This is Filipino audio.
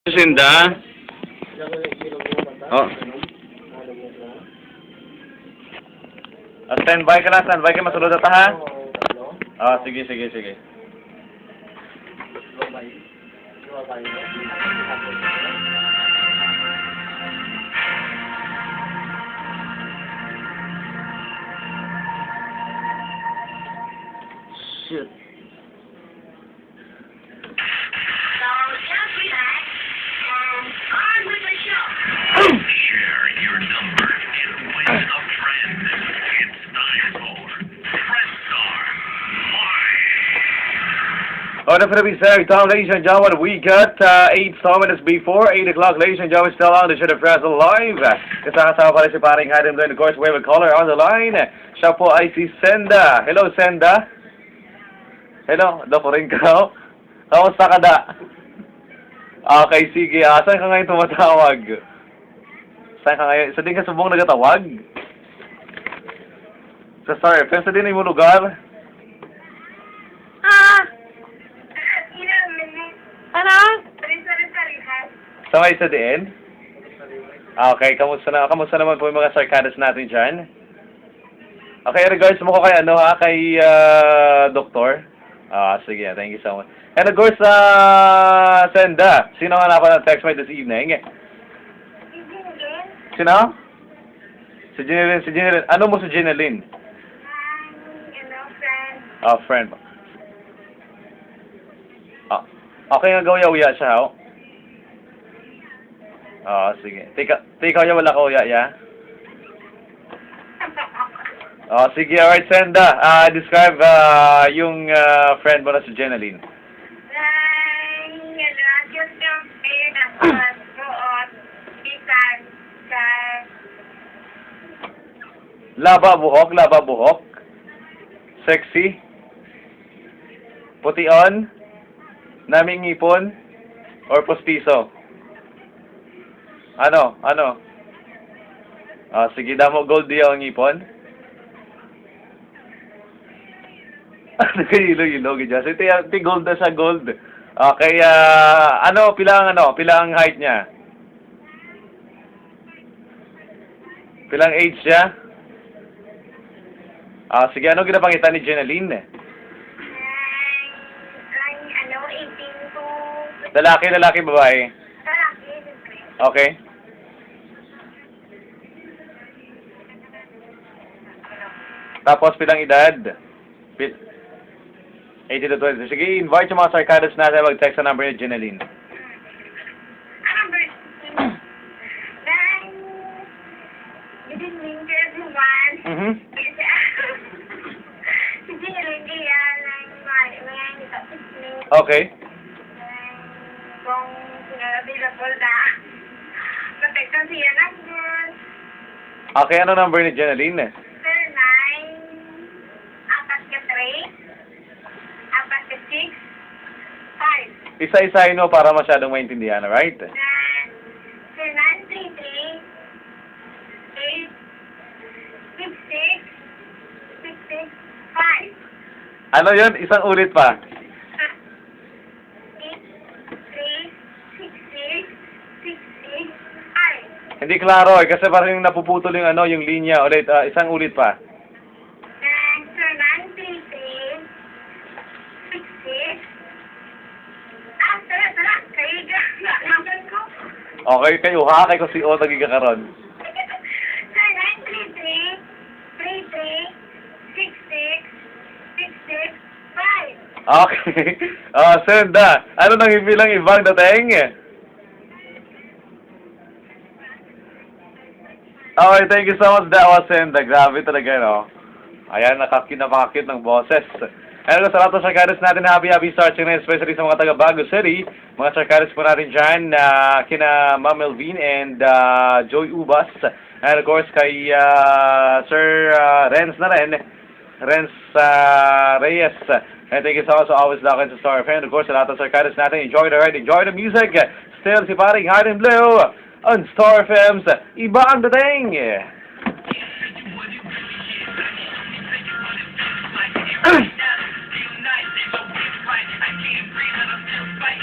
Sinda. Oh. Standby ka lang, standby ka, masulod ata ha? Oh, sige. Shit. Share your number and win a friend. It's time for Friendstar Live. On the Philippines time, ladies and gentlemen, we got 8 minutes before 8 o'clock, ladies and gentlemen, still on the show of Friendstar Live. Kasama pala si paring Adam Glenn, of course, we have a caller on the line. Siya po ay si Senda. Hello, Senda. Hello, dako rin ka. Kamusta ka da? Okay, sige. Saan ka ngayon tumatawag? Saan ka ngayon? Sa din ka subong nagatawag? Sa Star FM, sa din mo lugar? Ano? Sa may sa din? Okay, kamusta naman po yung mga sarkadas natin dyan? Okay, regards mo ko kay kay Doktor? Sige, thank you so much. And of course, Senda, sino nga na text mo this evening? Sino? Si Jeneline. Ano mo si Jeneline? Friend. Friend. Okay nga gawya-uya siya, ho? Sige. Tika ya wala ka uya, ya? Sige, alright, Senda. Describe yung friend mo na si Jeneline. Laba buhok. Sexy. Pution. Naming ngipon. Or postiso. Ano? Sige, damo gold diya ang ngipon. Nagkahilo-hilo, gidya. So, iti gold na sa gold. Okay, pilang height niya? Pilang age niya? Sige, ano ginapangitan ni Jeneline? 18 to... Lalaki, babae? Lalaki, siyempre. Okay. Tapos, pilang edad? 18 to 20. Sige, invite yung mga sarkadas natin mag-text sa number ni Jeneline. Number 2. Good evening to everyone. Si Jeneline yan ang mga nito. Okay. Kung available na. Protection siya number. Okay, ano number ni Jeneline? 09-4-6-5. Isa-isahin mo para masyadong maintindihan, alright? 0933-866-665. Ano yun? Isang ulit pa. 8366665. Hindi klaro kasi parang napuputol yung yung linya. Ulit, isang ulit pa. 0933-66. Okay, kayo ha? Kay ko si O nagiging karon. 0933-33-66-665. Okay. Senda. Ano nang ibilang ibang dating? Okay, thank you so much. That was Senda. Grabe talaga, no? Ayan, napakakit ng boses. Ano sa lahat ng sarkadas natin, happy starting na, especially sa mga taga Bago City. Mga sarkadas po natin dyan, kina Ma'am Melvin and Joy Ubas. And of course, kay Sir Renz na rin. Renz Reyes. And thank you so much for always locking to Star FM. Of course, sa lahat ng sarkadas natin, enjoy the ride, enjoy the music. Still, si paring Hard and Blue on Star FM's Iba ang Dating. Feel nice, it's so right. I can't breathe and I feel right.